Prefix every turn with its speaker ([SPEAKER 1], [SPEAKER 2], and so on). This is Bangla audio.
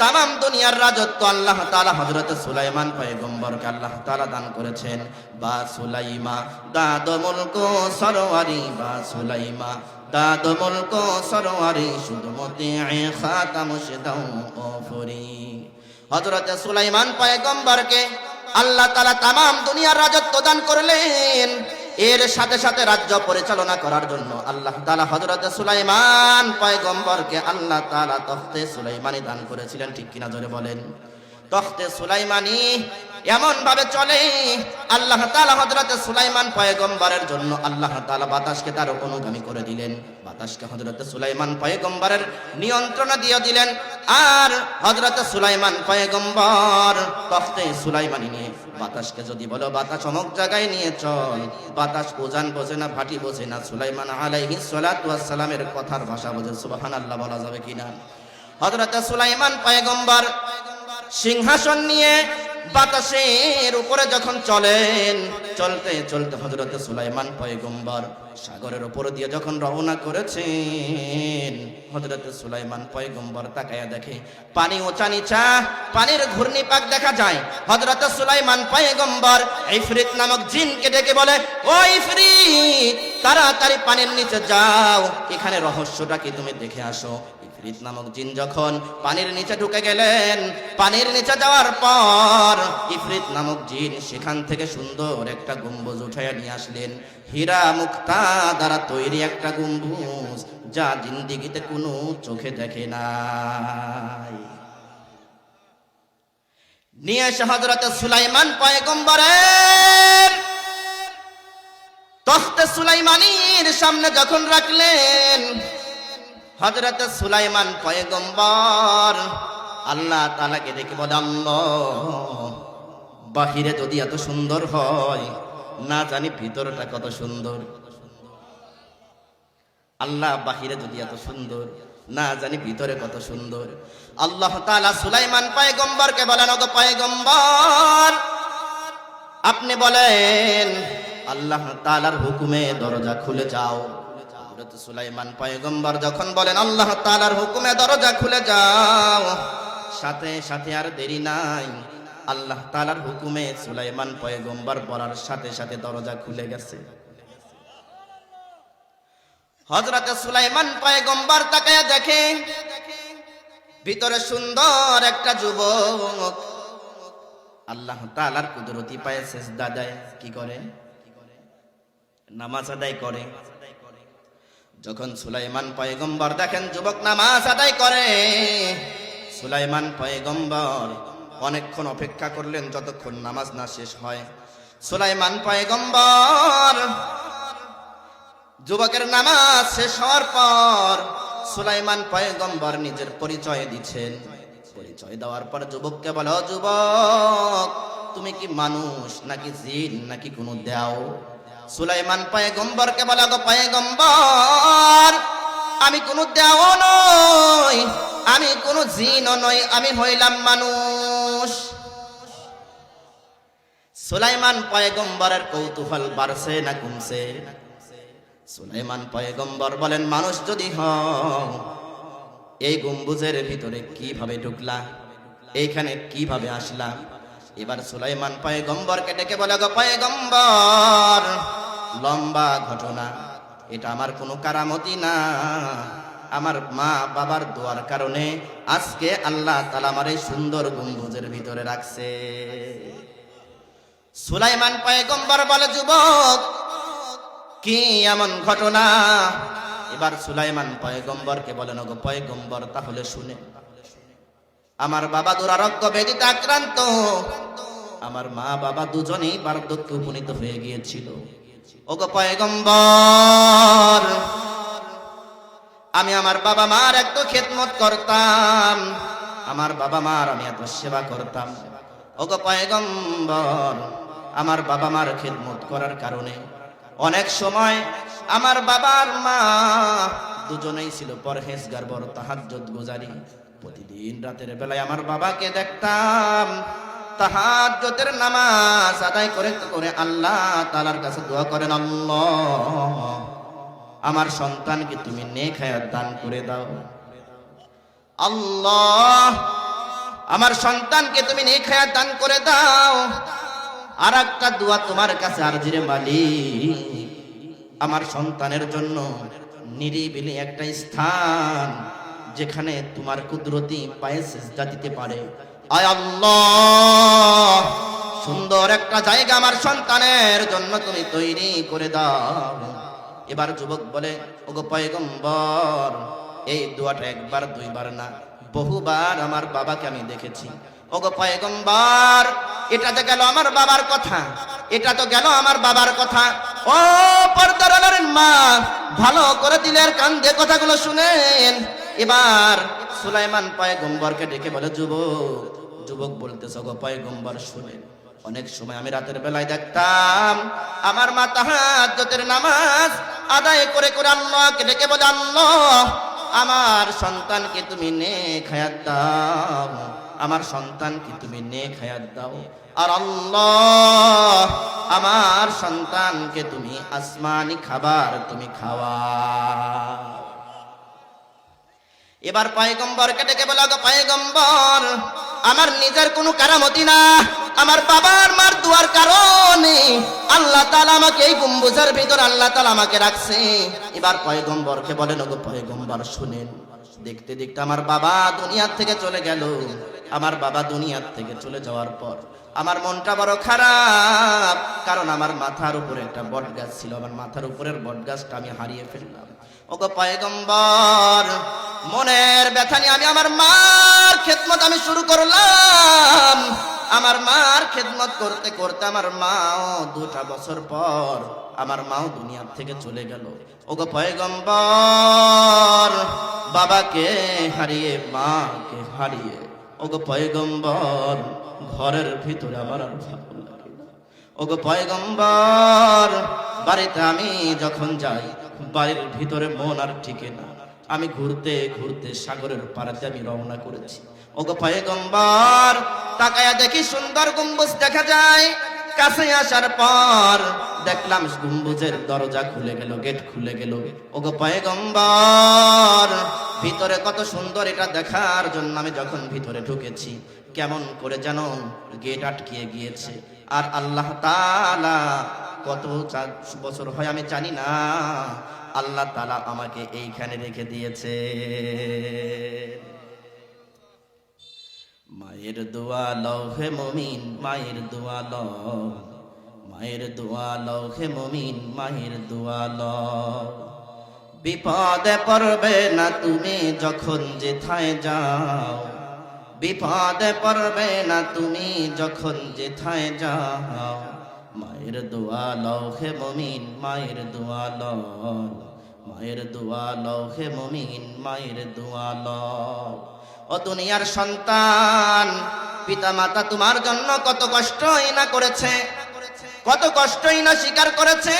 [SPEAKER 1] তামাম দুনিয়ার রাজত্ব আল্লাহ তাআলা হযরত সুলাইমান পয়গম্বরকে আল্লাহ তাআলা দান করেছেন। বা সুলাইমা দাদ মুলক সরওয়ারি, বা সুলাইমা দাদ মুলক সরওয়ারি, শুধু মতিয়ে খাতামুশদাউ ওফরি। হযরত সুলাইমান পয়গম্বরকে আল্লাহ তাআলা তামাম দুনিয়ার রাজত্ব দান করলেন। এর সাথে সাথে রাজ্য পরিচালনা করার জন্য আল্লাহ তাআলা হযরত সুলাইমান পয়গম্বরকে আল্লাহ তাআলা তখতে সুলাইমানি দান করেছিলেন। ঠিক কিনা জোরে বলেন। তখতে সুলাইমানি এমন ভাবে চলে, আল্লাহ তাআলা হযরত সুলাইমান পয়গম্বরের জন্য আল্লাহ তাআলা বাতাসকে তার অনুগামী করে দিলেন। বাতাসকে হযরত সুলাইমান পয়গম্বরের নিয়ন্ত্রণে দিয়ে দিলেন। আর হযরত সুলাইমান পয়গম্বর তখতে সুলাইমানি নিয়ে বাতাসকে যদি বলো বাতাস অমুক জায়গায় নিয়ে চল, বাতাস উজান বোঝে না, ভাটি বোঝে না। সুলাইমান আলাইহিস সালাতু ওয়াস সালামের কথার ভাষা বোঝে। সুবহানাল্লাহ বলা যাবে কিনা? হযরত সুলাইমান পয়গম্বর সিংহাসন নিয়ে বাতাসের উপরে যখন চলেন, চলতে চলতে হযরত সুলাইমান পয়গম্বর সাগরের উপর দিয়ে যখন রওনা করেছেন, হযরত সুলাইমান পয়গম্বর তাকায়া দেখে পানি উঁচা নিচা, পানির ঘূর্ণিপাক দেখা যায়। হযরত সুলাইমান পয়গম্বর ইফরিত নামক জিনকে ডেকে বলে, ও ইফরিত, তাড়াতাড়ি পানির নিচে যাও, এখানে রহস্যটা কি তুমি দেখে আসো। ইফরিত নামক জিন যখন পানির নিচে ঢুকে গেলেন, পানির নিচে যাওয়ার পর ইফরিত নামক জিন সেখান থেকে সুন্দর একটা গম্বুজ উঠাইয়া নিয়ে আসলেন। হীরা মুক্তা দ্বারা তৈরি একটা গম্বুজ, যা জিন্দেগিতে কোনো চোখে দেখে নাই। নিয়ে এসে হযরত সুলাইমান পয়গম্বরের তখতে সুলাইমানির সামনে যখন রাখলেন, হযরত সুলাইমান পয়গম্বর আল্লাহ তাআলাকে দেখে বলে, আল্লাহ, বাহিরে যদি এত সুন্দর হয়, না জানি ভিতরটা কত সুন্দর। আল্লাহ, বাহিরে যদি এত সুন্দর, না জানি ভিতরে কত সুন্দর। আল্লাহ তাআলা সুলাইমান পয়গম্বরকে বলেন, ওগো পয়গম্বর, আপনি বলেন আল্লাহ তাআলার হুকুমে দরজা খুলে যাও। হযরত সুলাইমান পয়গম্বর যখন বলেন আল্লাহ তাআলার হুকুমে দরজা খুলে যাও, সাথে সাথে আর দেরি নাই, আল্লাহ তাআলার হুকুমে সুলাইমান পয়গম্বর বলার সাথে সাথে দরজা খুলে গেছে। হযরত সুলাইমান পয়গম্বর তাকায়া দেখে ভিতরে সুন্দর একটা যুবক আল্লাহ তাআলার কুদরতি পায়ে সিজদা দেয়। কি করে? নামাজ আদায় করে। যখন সুলাইমান পয়গম্বর দেখেন যুবক নামাজ আদায় করে, সুলাইমান পয়গম্বর অনেকক্ষণ অপেক্ষা করলেন যতক্ষণ নামাজ না শেষ হয়। সুলাইমান পয়গম্বর যুবকের নামাজ শেষ হওয়ার পর সুলাইমান পয়গম্বর নিজের পরিচয় দিচ্ছেন। পরিচয় দেওয়ার পর যুবককে বলে, ও যুবক, তুমি কি মানুষ নাকি জিন নাকি কোনো দেও? সুলাইমান পয়গম্বরকে বলে, গো পয়গম্বর, আমি কোনো দেও নই, আমি কোনো জিনও নই, আমি হইলাম মানুষ। সুলাইমান পয়গম্বরের কৌতূহল বাড়ছে না কমছে? সুলাইমান পয়গম্বর বলেন, মানুষ যদি হও, এই গম্বুজের ভিতরে কিভাবে ঢুকলা, এইখানে কিভাবে আসলা? এবার সুলাইমান পয়গম্বরকে ডেকে বলে, গো পয়গম্বর, লম্বা ঘটনা, এটা আমার কোনো কারামতি না, আমার মা বাবার দোয়ার কারণে আজকে আল্লাহ তাআলা আমার এই সুন্দর গম্বুজের ভিতরে রাখছে। সুলাইমান পয়গম্বর বলে, যুবক, কি এমন ঘটনা? এবার সুলাইমান পয়গম্বরকে বলেন, ওগো পয়গম্বর, তাহলে শুনে, আমার বাবা দুরারোগ্য ব্যাধিতে আক্রান্ত, আমার মা বাবা দুজনেই বার্ধক্যে উপনীত হয়ে গিয়েছিল। ওগো পয়গম্বর, আমি আমার বাবা মার এত খেদমত করতাম, আমার বাবা মার আমি এত সেবা করতাম। ওগো পয়গম্বর, আমার বাবা মার খেদমত করার কারণে অনেক সময় আমার বাবার মা দুজনেই ছিল পরহেজগার, বড় তাহাজ্জুদ গুজারি। প্রতিদিন রাতের বেলায় আমার বাবাকে দেখতাম তাহাজ্জুদের নামাজ আদায় করে করে আল্লাহ তাআলার কাছে দোয়া করেন, আল্লাহ, আমার সন্তানকে তুমি নেক হায়াত দান করে দাও। আল্লাহ, আমার সন্তানকে তুমি নেক হায়াত দান করে দাও। আর একটা দোয়া তোমার কাছে আরজিরে মালিক, আমার সন্তানের জন্য নিরিবিলি একটা স্থান যেখানে তোমার কুদরতি পায়ে সিজদা দিতে পারে। আয় আল্লাহ, সুন্দর একটা জায়গা আমার সন্তানের জন্য তুমি তৈরি করে দাও। এবার যুবক বলে, ওগো পয়গম্বর, এই দোয়াটা একবার দুইবার না, বহুবার আমার বাবাকে আমি দেখেছি। ওগো পয়গম্বর, এটা তো গেল আমার বাবার কথা, এটা তো গেল আমার বাবার কথা। ও পর্দার আড়ালের মা, ভালো করে দিলের কান দিয়ে কথাগুলো শুনেন। এবার সুলাইমান পয়গম্বরকে ডেকে বলে, যুবক বলতেছে, ওগো পয়গম্বর শুনেন, অনেক সময় আমি রাতের বেলায় দেখতাম আমার মা তাহাজ্জুদের নামাজ আদায় করে করে আল্লাহকে ডেকে বলে, আল্লাহ আমার সন্তানকে তুমি নেক হায়াত দাও, আমার সন্তানকে তুমি নেক হায়াত দাও। আর আল্লাহ আমার সন্তানকে তুমি আসমানি খাবার তুমি খাওয়াও। এবার পয়গম্বরকে ডেকে বলা, গো পয়গম্বর, আমার নিজের কোনো কারামতি না, আমার বাবার মার দুয়ার কারণে আল্লাহ তাআলা আমাকে এই গম্বুজের ভিতর আল্লাহ তাআলা আমাকে রাখছে। এবার পয়গম্বরকে বলেন, ওগো পয়গম্বর শুনেন, দেখতে দেখতে আমার বাবা দুনিয়ার থেকে চলে গেল। আমার বাবা দুনিয়ার থেকে চলে যাওয়ার পর আমার মনটা বড় খারাপ, কারণ আমার মাথার উপরে একটা বট গাছ ছিল, আমার মাথার উপরের বট গাছটা আমি হারিয়ে ফেললাম। ওগো পয়গম্বর, মনের ব্যথা নিয়ে আমি আমার মার খেদমত আমি শুরু করলাম। আমার মার খেদমত করতে করতে আমার মাও 2টা বছর পর আমার মাও দুনিয়ার থেকে চলে গেল। ওগো পয়গম্বর, বাবাকে হারিয়ে মাকে হারিয়ে, ওগো পয়গম্বর, ঘরের ভিতরে আমার আর ভালো লাগে না। ওগো পয়গম্বর, বাড়িতে আমি যখন যাই বাড়ির ভিতরে মন আর টিকে না। আমি ঘুরতে ঘুরতে সাগরের পাড়াতে আমি রওনা করেছি। ওগো পয়গম্বর, তাকায়া দেখি সুন্দর গম্বুজ দেখা যায়। কাছে আসার পর দেখলাম গম্বুজের দরজা খুলে গেল, গেট খুলে গেল। ওগো পয়গম্বর, ভিতরে কত সুন্দর এটা দেখার জন্য আমি যখন ভিতরে ঢুকেছি, কেমন করে যেন গেট আটকিয়ে গিয়েছে। আর আল্লাহ তাআলা কত বছর হয় আমি জানি না, আল্লাহ তাআলা আমাকে এইখানে রেখে দিয়েছে। মায়ের দোয়া লও হে মুমিন, মায়ের দোয়া লও, মায়ের দোয়া লও হে মুমিন, মায়ের দোয়া লও। বিপদে পড়বে না তুমি যখন যেথায় যাও, বিপদে পড়বে না তুমি যখন যেথায় যাও। মায়ের দোয়া লও হে মুমিন, মায়ের দোয়া লও, মায়ের দোয়া লও হে মুমিন, মায়ের দোয়া লও। ও দুনিয়ার সন্তান, পিতা মাতা তোমার জন্য কত কষ্টই না করেছে, কত কষ্টই না স্বীকার করেছে।